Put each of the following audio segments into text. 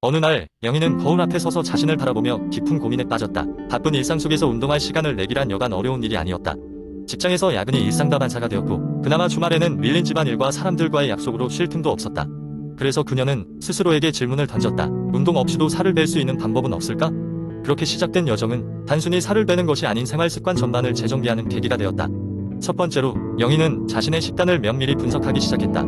어느 날 영희는 거울 앞에 서서 자신을 바라보며 깊은 고민에 빠졌다. 바쁜 일상 속에서 운동할 시간을 내기란 여간 어려운 일이 아니었다. 직장에서 야근이 일상다반사가 되었고 그나마 주말에는 밀린 집안일과 사람들과의 약속으로 쉴 틈도 없었다. 그래서 그녀는 스스로에게 질문을 던졌다. 운동 없이도 살을 뺄 수 있는 방법은 없을까? 그렇게 시작된 여정은 단순히 살을 빼는 것이 아닌 생활 습관 전반을 재정비하는 계기가 되었다. 첫 번째로 영희는 자신의 식단을 면밀히 분석하기 시작했다.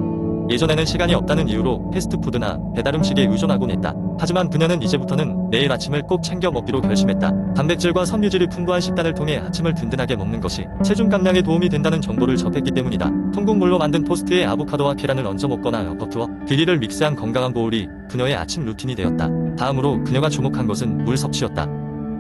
예전에는 시간이 없다는 이유로 패스트푸드나 배달 음식에 의존하곤 했다. 하지만 그녀는 이제부터는 매일 아침을 꼭 챙겨 먹기로 결심했다. 단백질과 섬유질이 풍부한 식단을 통해 아침을 든든하게 먹는 것이 체중 감량에 도움이 된다는 정보를 접했기 때문이다. 통곡물로 만든 토스트에 아보카도와 계란을 얹어 먹거나 요거트와 귀리를 믹스한 건강한 보울이 그녀의 아침 루틴이 되었다. 다음으로 그녀가 주목한 것은 물 섭취였다.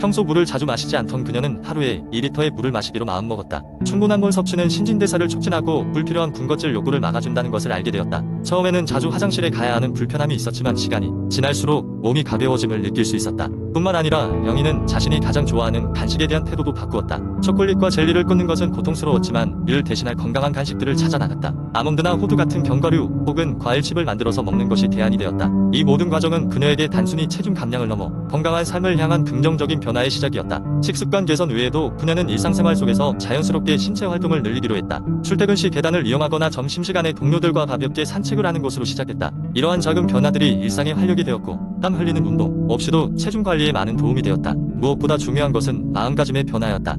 평소 물을 자주 마시지 않던 그녀는 하루에 2리터의 물을 마시기로 마음먹었다. 충분한 물 섭취는 신진대사를 촉진하고 불필요한 군것질 요구를 막아준다는 것을 알게 되었다. 처음에는 자주 화장실에 가야 하는 불편함이 있었지만 시간이 지날수록 몸이 가벼워짐을 느낄 수 있었다. 뿐만 아니라 영희는 자신이 가장 좋아하는 간식에 대한 태도도 바꾸었다. 초콜릿과 젤리를 끊는 것은 고통스러웠지만 이를 대신할 건강한 간식들을 찾아 나갔다. 아몬드나 호두 같은 견과류 혹은 과일칩을 만들어서 먹는 것이 대안이 되었다. 이 모든 과정은 그녀에게 단순히 체중 감량을 넘어 건강한 삶을 향한 긍정적인 변화의 시작이었다. 식습관 개선 외에도 그녀는 일상생활 속에서 자연스럽게 신체 활동을 늘리기로 했다. 출퇴근 시 계단을 이용하거나 점심시간에 동료들과 가볍게 산책을 하는 것으로 시작했다. 이러한 작은 변화들이 일상의 활력이 되었고 땀 흘리는 운동 없이도 체중 관리에 많은 도움이 되었다. 무엇보다 중요한 것은 마음가짐의 변화였다.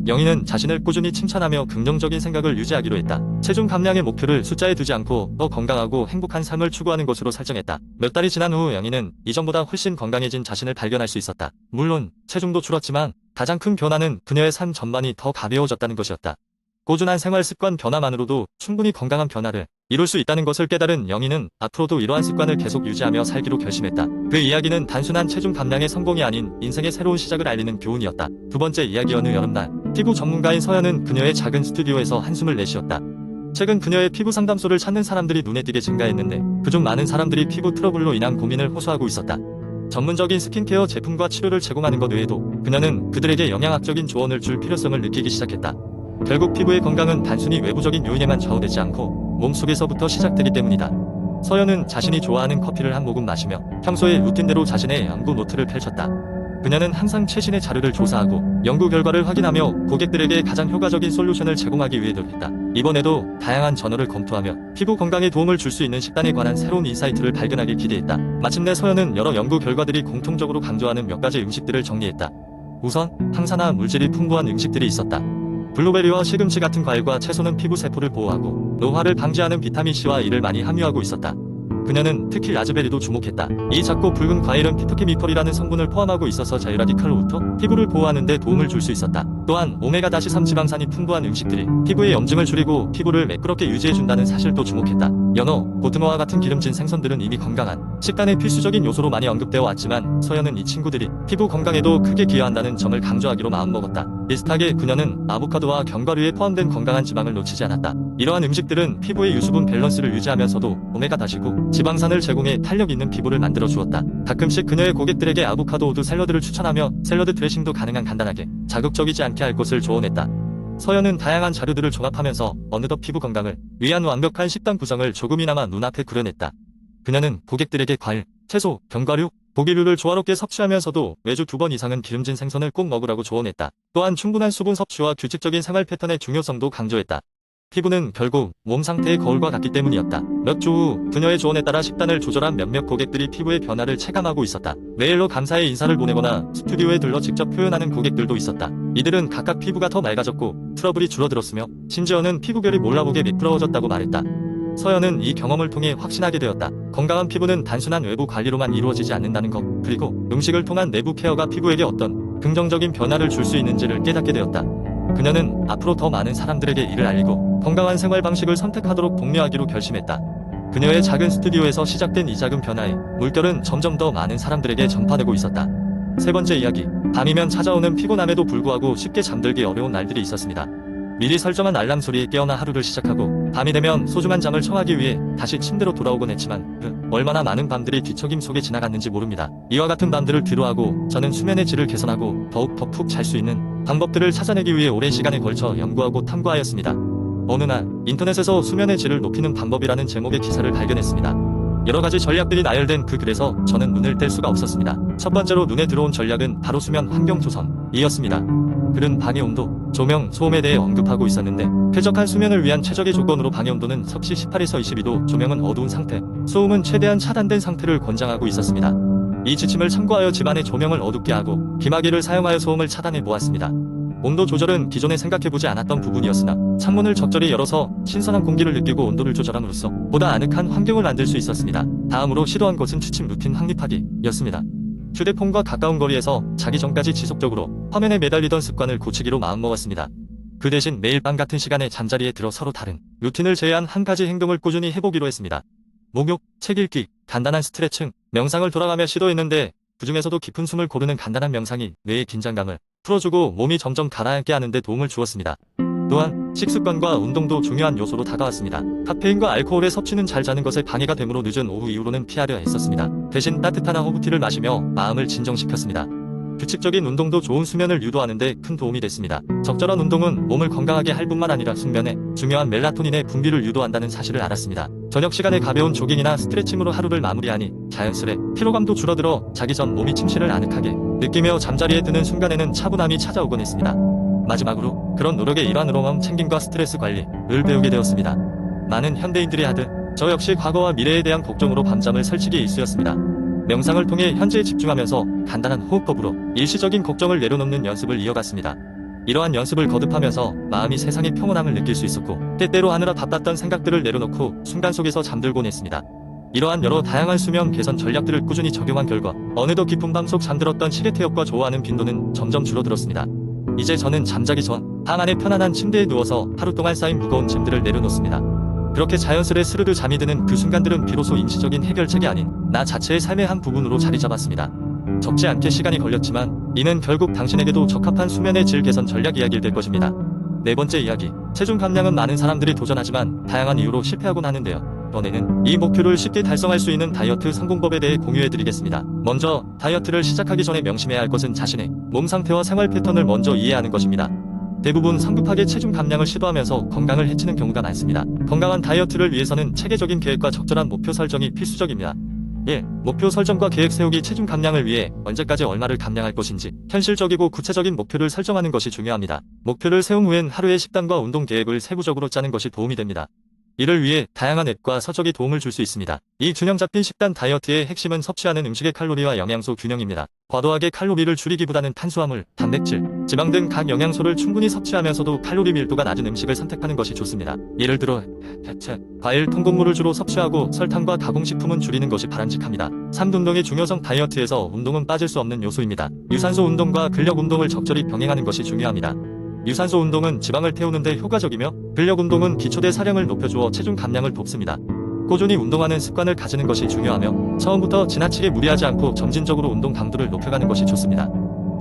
영희는 자신을 꾸준히 칭찬하며 긍정적인 생각을 유지하기로 했다. 체중 감량의 목표를 숫자에 두지 않고 더 건강하고 행복한 삶을 추구하는 것으로 설정했다. 몇 달이 지난 후 영희는 이전보다 훨씬 건강해진 자신을 발견할 수 있었다. 물론 체중도 줄었지만 가장 큰 변화는 그녀의 삶 전반이 더 가벼워졌다는 것이었다. 꾸준한 생활 습관 변화만으로도 충분히 건강한 변화를 이룰 수 있다는 것을 깨달은 영희는 앞으로도 이러한 습관을 계속 유지하며 살기로 결심했다. 그 이야기는 단순한 체중 감량의 성공이 아닌 인생의 새로운 시작을 알리는 교훈이었다. 두 번째 이야기. 어느 여름날 피부 전문가인 서연은 그녀의 작은 스튜디오에서 한숨을 내쉬었다. 최근 그녀의 피부 상담소를 찾는 사람들이 눈에 띄게 증가했는데 그중 많은 사람들이 피부 트러블로 인한 고민을 호소하고 있었다. 전문적인 스킨케어 제품과 치료를 제공하는 것 외에도 그녀는 그들에게 영양학적인 조언을 줄 필요성을 느끼기 시작했다. 결국 피부의 건강은 단순히 외부적인 요인에만 좌우되지 않고 몸속에서부터 시작되기 때문이다. 서연은 자신이 좋아하는 커피를 한 모금 마시며 평소의 루틴대로 자신의 연구 노트를 펼쳤다. 그녀는 항상 최신의 자료를 조사하고 연구 결과를 확인하며 고객들에게 가장 효과적인 솔루션을 제공하기 위해 노력했다. 이번에도 다양한 저널을 검토하며 피부 건강에 도움을 줄 수 있는 식단에 관한 새로운 인사이트를 발견하길 기대했다. 마침내 서연은 여러 연구 결과들이 공통적으로 강조하는 몇 가지 음식들을 정리했다. 우선 항산화 물질이 풍부한 음식들이 있었다. 블루베리와 시금치 같은 과일과 채소는 피부 세포를 보호하고 노화를 방지하는 비타민C와 E를 많이 함유하고 있었다. 그녀는 특히 라즈베리도 주목했다. 이 작고 붉은 과일은 피토케미컬이라는 성분을 포함하고 있어서 자유라디칼로부터 피부를 보호하는 데 도움을 줄 수 있었다. 또한 오메가-3 지방산이 풍부한 음식들이 피부의 염증을 줄이고 피부를 매끄럽게 유지해준다는 사실도 주목했다. 연어, 고등어와 같은 기름진 생선들은 이미 건강한 식단의 필수적인 요소로 많이 언급되어 왔지만 서연은 이 친구들이 피부 건강에도 크게 기여한다는 점을 강조하기로 마음먹었다. 비슷하게 그녀는 아보카도와 견과류에 포함된 건강한 지방을 놓치지 않았다. 이러한 음식들은 피부의 유수분 밸런스를 유지하면서도 오메가-9 지방산을 제공해 탄력 있는 피부를 만들어 주었다. 가끔씩 그녀의 고객들에게 아보카도 우드 샐러드를 추천하며 샐러드 드레싱도 가능한 간단하게 자극적이지 않게 할 것을 조언했다. 서연은 다양한 자료들을 종합하면서 어느덧 피부 건강을 위한 완벽한 식단 구성을 조금이나마 눈앞에 그려냈다. 그녀는 고객들에게 과일, 채소, 견과류, 고기류를 조화롭게 섭취하면서도 매주 2번 이상은 기름진 생선을 꼭 먹으라고 조언했다. 또한 충분한 수분 섭취와 규칙적인 생활 패턴의 중요성도 강조했다. 피부는 결국 몸 상태의 거울과 같기 때문이었다. 몇 주 후 그녀의 조언에 따라 식단을 조절한 몇몇 고객들이 피부의 변화를 체감하고 있었다. 메일로 감사의 인사를 보내거나 스튜디오에 들러 직접 표현하는 고객들도 있었다. 이들은 각각 피부가 더 맑아졌고 트러블이 줄어들었으며 심지어는 피부결이 몰라보게 미끄러워졌다고 말했다. 서연은 이 경험을 통해 확신하게 되었다. 건강한 피부는 단순한 외부 관리로만 이루어지지 않는다는 것, 그리고 음식을 통한 내부 케어가 피부에게 어떤 긍정적인 변화를 줄 수 있는지를 깨닫게 되었다. 그녀는 앞으로 더 많은 사람들에게 이를 알리고 건강한 생활 방식을 선택하도록 독려하기로 결심했다. 그녀의 작은 스튜디오에서 시작된 이 작은 변화에 물결은 점점 더 많은 사람들에게 전파되고 있었다. 세 번째 이야기. 밤이면 찾아오는 피곤함에도 불구하고 쉽게 잠들기 어려운 날들이 있었습니다. 미리 설정한 알람 소리에 깨어나 하루를 시작하고 밤이 되면 소중한 잠을 청하기 위해 다시 침대로 돌아오곤 했지만 얼마나 많은 밤들이 뒤척임 속에 지나갔는지 모릅니다. 이와 같은 밤들을 뒤로하고 저는 수면의 질을 개선하고 더욱 더 푹 잘 수 있는 방법들을 찾아내기 위해 오랜 시간에 걸쳐 연구하고 탐구하였습니다. 어느 날 인터넷에서 수면의 질을 높이는 방법이라는 제목의 기사를 발견했습니다. 여러 가지 전략들이 나열된 그 글에서 저는 눈을 뗄 수가 없었습니다. 첫 번째로 눈에 들어온 전략은 바로 수면 환경 조성이었습니다. 글은 방해 온도, 조명, 소음에 대해 언급하고 있었는데 쾌적한 수면을 위한 최적의 조건으로 방해 온도는 섭씨 18에서 22도, 조명은 어두운 상태, 소음은 최대한 차단된 상태를 권장하고 있었습니다. 이 지침을 참고하여 집안의 조명을 어둡게 하고 기마개를 사용하여 소음을 차단해 보았습니다. 온도 조절은 기존에 생각해보지 않았던 부분이었으나 창문을 적절히 열어서 신선한 공기를 느끼고 온도를 조절함으로써 보다 아늑한 환경을 만들 수 있었습니다. 다음으로 시도한 것은 취침 루틴 확립하기였습니다. 휴대폰과 가까운 거리에서 자기 전까지 지속적으로 화면에 매달리던 습관을 고치기로 마음먹었습니다. 그 대신 매일 밤 같은 시간에 잠자리에 들어 서로 다른 루틴을 제외한 한 가지 행동을 꾸준히 해보기로 했습니다. 목욕, 책 읽기, 간단한 스트레칭, 명상을 돌아가며 시도했는데 그 중에서도 깊은 숨을 고르는 간단한 명상이 뇌의 긴장감을 풀어주고 몸이 점점 가라앉게 하는 데 도움을 주었습니다. 또한 식습관과 운동도 중요한 요소로 다가왔습니다. 카페인과 알코올의 섭취는 잘 자는 것에 방해가 되므로 늦은 오후 이후로는 피하려 했었습니다. 대신 따뜻한 허브티를 마시며 마음을 진정시켰습니다. 규칙적인 운동도 좋은 수면을 유도하는 데 큰 도움이 됐습니다. 적절한 운동은 몸을 건강하게 할 뿐만 아니라 숙면에 중요한 멜라토닌의 분비를 유도한다는 사실을 알았습니다. 저녁 시간에 가벼운 조깅이나 스트레칭으로 하루를 마무리하니 자연스레 피로감도 줄어들어 자기 전 몸이 침실을 아늑하게 느끼며 잠자리에 드는 순간에는 차분함이 찾아오곤 했습니다. 마지막으로 그런 노력의 일환으로 마음 챙김과 스트레스 관리를 배우게 되었습니다. 많은 현대인들이 하듯 저 역시 과거와 미래에 대한 걱정으로 밤잠을 설치기에 일쑤였습니다. 명상을 통해 현재에 집중하면서 간단한 호흡법으로 일시적인 걱정을 내려놓는 연습을 이어갔습니다. 이러한 연습을 거듭하면서 마음이 세상의 평온함을 느낄 수 있었고 때때로 하느라 바빴던 생각들을 내려놓고 순간 속에서 잠들곤 했습니다. 이러한 여러 다양한 수면 개선 전략들을 꾸준히 적용한 결과 어느덧 깊은 밤 속 잠들었던 시계 태엽과 좋아하는 빈도는 점점 줄어들었습니다. 이제 저는 잠자기 전 방 안의 편안한 침대에 누워서 하루 동안 쌓인 무거운 짐들을 내려놓습니다. 그렇게 자연스레 스르르 잠이 드는 그 순간들은 비로소 임시적인 해결책이 아닌 나 자체의 삶의 한 부분으로 자리 잡았습니다. 적지 않게 시간이 걸렸지만 이는 결국 당신에게도 적합한 수면의 질 개선 전략 이야기일 될 것입니다. 네 번째 이야기, 체중 감량은 많은 사람들이 도전하지만 다양한 이유로 실패하곤 하는데요. 이번에는 이 목표를 쉽게 달성할 수 있는 다이어트 성공법에 대해 공유해드리겠습니다. 먼저 다이어트를 시작하기 전에 명심해야 할 것은 자신의 몸 상태와 생활 패턴을 먼저 이해하는 것입니다. 대부분 성급하게 체중 감량을 시도하면서 건강을 해치는 경우가 많습니다. 건강한 다이어트를 위해서는 체계적인 계획과 적절한 목표 설정이 필수적입니다. 1. 목표 설정과 계획 세우기. 체중 감량을 위해 언제까지 얼마를 감량할 것인지 현실적이고 구체적인 목표를 설정하는 것이 중요합니다. 목표를 세운 후엔 하루의 식단과 운동 계획을 세부적으로 짜는 것이 도움이 됩니다. 이를 위해 다양한 앱과 서적이 도움을 줄 수 있습니다. 이 균형 잡힌 식단 다이어트의 핵심은 섭취하는 음식의 칼로리와 영양소 균형입니다. 과도하게 칼로리를 줄이기보다는 탄수화물, 단백질, 지방 등 각 영양소를 충분히 섭취하면서도 칼로리 밀도가 낮은 음식을 선택하는 것이 좋습니다. 예를 들어 야채, 과일, 통곡물을 주로 섭취하고 설탕과 가공식품은 줄이는 것이 바람직합니다. 3. 운동의 중요성. 다이어트에서 운동은 빠질 수 없는 요소입니다. 유산소 운동과 근력 운동을 적절히 병행하는 것이 중요합니다. 유산소 운동은 지방을 태우는 데 효과적이며 근력 운동은 기초대 사량을 높여주어 체중 감량을 돕습니다. 꾸준히 운동하는 습관을 가지는 것이 중요하며 처음부터 지나치게 무리하지 않고 점진적으로 운동 강도를 높여가는 것이 좋습니다.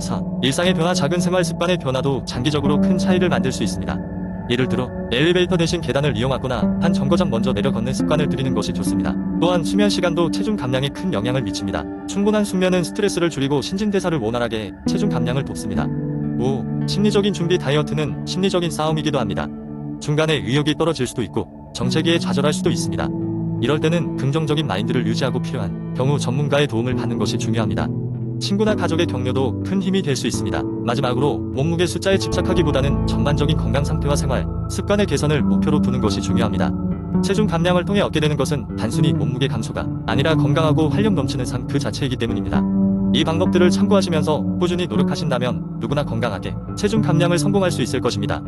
4. 일상의 변화. 작은 생활 습관의 변화도 장기적으로 큰 차이를 만들 수 있습니다. 예를 들어 엘리베이터 대신 계단을 이용하거나 한 정거장 먼저 내려 걷는 습관을 들이는 것이 좋습니다. 또한 수면 시간도 체중 감량에 큰 영향을 미칩니다. 충분한 숙면은 스트레스를 줄이고 신진대사를 원활하게 해 체중 감량을 돕습니다. 5. 심리적인 준비. 다이어트는 심리적인 싸움이기도 합니다. 중간에 의욕이 떨어질 수도 있고 정체기에 좌절할 수도 있습니다. 이럴 때는 긍정적인 마인드를 유지하고 필요한 경우 전문가의 도움을 받는 것이 중요합니다. 친구나 가족의 격려도 큰 힘이 될 수 있습니다. 마지막으로 몸무게 숫자에 집착하기보다는 전반적인 건강 상태와 생활, 습관의 개선을 목표로 두는 것이 중요합니다. 체중 감량을 통해 얻게 되는 것은 단순히 몸무게 감소가 아니라 건강하고 활력 넘치는 삶 그 자체이기 때문입니다. 이 방법들을 참고하시면서 꾸준히 노력하신다면 누구나 건강하게 체중 감량을 성공할 수 있을 것입니다.